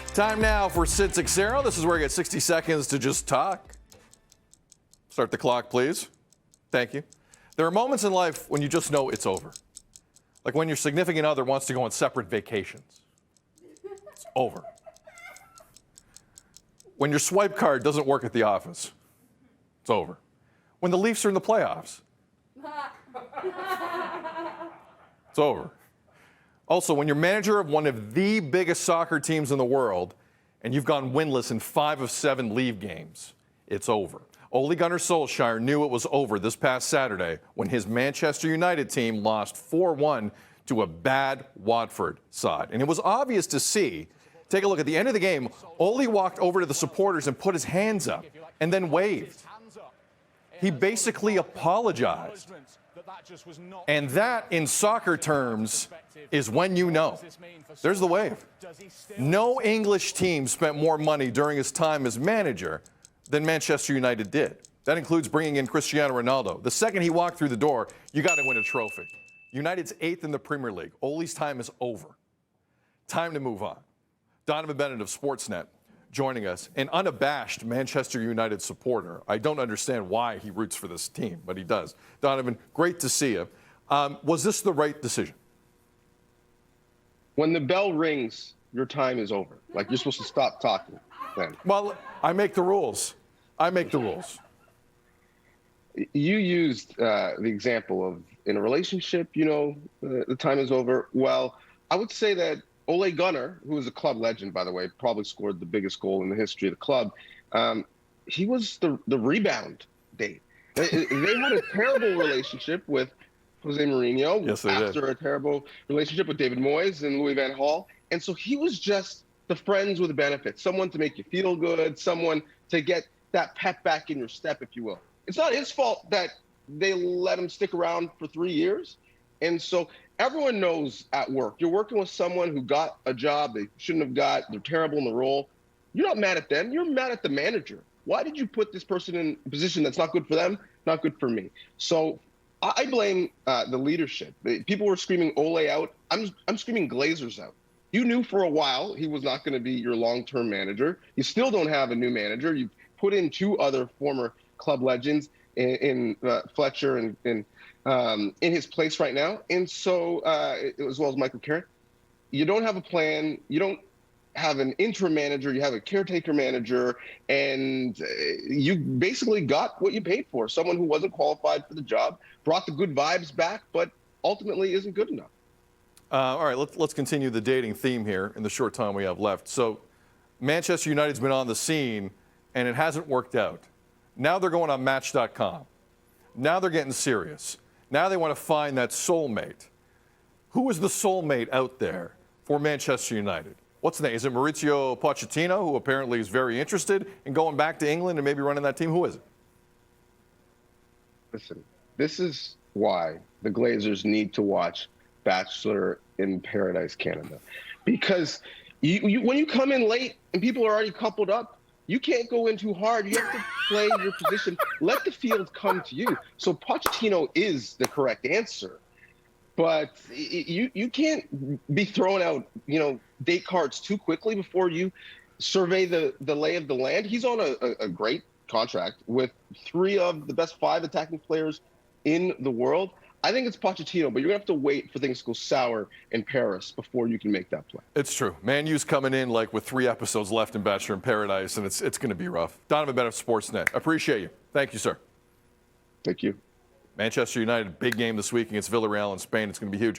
Time now for Sid Sixero. This is where you get 60 seconds to just talk. Start the clock, please. Thank you. There are moments in life when you just know it's over. Like when your significant other wants to go on separate vacations. It's over. When your swipe card doesn't work at the office. It's over. When the Leafs are in the playoffs. It's over. Also, when you're manager of one of the biggest soccer teams in the world and you've gone winless in 5 of 7 league games, it's over. Ole Gunnar Solskjaer knew it was over this past Saturday when his Manchester United team lost 4-1 to a bad Watford side. And it was obvious to see. Take a look at the end of the game. Ole walked over to the supporters and put his hands up and then waved. He basically apologized. And that, in soccer terms, is when you know. There's the wave. No English team spent more money during his time as manager than Manchester United did. That includes bringing in Cristiano Ronaldo. The second he walked through the door, you got to win a trophy. United's 8th in the Premier League. Ole's time is over. Time to move on. Donovan Bennett of Sportsnet joining us, an unabashed Manchester United supporter. I don't understand why he roots for this team, but he does. Donovan, great to see you. Was this the right decision? When the bell rings, your time is over. Like, you're supposed to stop talking then. Well, I make the rules. I make the rules. You used the example of in a relationship, the time is over. Well, I would say that Ole Gunnar, who is a club legend, by the way, probably scored the biggest goal in the history of the club. He was the rebound date. They had a terrible relationship with Jose Mourinho. Yes, they after did. A terrible relationship with David Moyes and Louis van Gaal. And so he was just the friends with benefits, someone to make you feel good, someone to get that pep back in your step, if you will. It's not his fault that they let him stick around for 3 years. And so everyone knows at work, you're working with someone who got a job they shouldn't have got, they're terrible in the role. You're not mad at them, you're mad at the manager. Why did you put this person in a position that's not good for them, not good for me? So I blame the leadership. People were screaming Ole out. I'm screaming Glazers out. You knew for a while he was not going to be your long-term manager. You still don't have a new manager. You've put in 2 other former club legends in Fletcher and in his place right now. And so, as well as Michael Carrick, you don't have a plan. You don't have an interim manager. You have a caretaker manager, and you basically got what you paid for. Someone who wasn't qualified for the job, brought the good vibes back, but ultimately isn't good enough. All right, let's continue the dating theme here in the short time we have left. So Manchester United's been on the scene, and it hasn't worked out. Now they're going on Match.com. Now they're getting serious. Now they want to find that soulmate. Who is the soulmate out there for Manchester United? What's the name? Is it Mauricio Pochettino, who apparently is very interested in going back to England and maybe running that team? Who is it? Listen, this is why the Glazers need to watch Bachelor in Paradise Canada. Because when you come in late and people are already coupled up, you can't go in too hard. You have to play your position. Let the field come to you. So Pochettino is the correct answer. But you can't be throwing out, date cards too quickly before you survey the lay of the land. He's on a great contract with 3 of the best 5 attacking players in the world. I think it's Pochettino, but you're going to have to wait for things to go sour in Paris before you can make that play. It's true. Man U's coming in like with 3 episodes left in Bachelor in Paradise, and it's going to be rough. Donovan Bennett, Sportsnet. Appreciate you. Thank you, sir. Thank you. Manchester United, big game this week against Villarreal in Spain. It's going to be huge.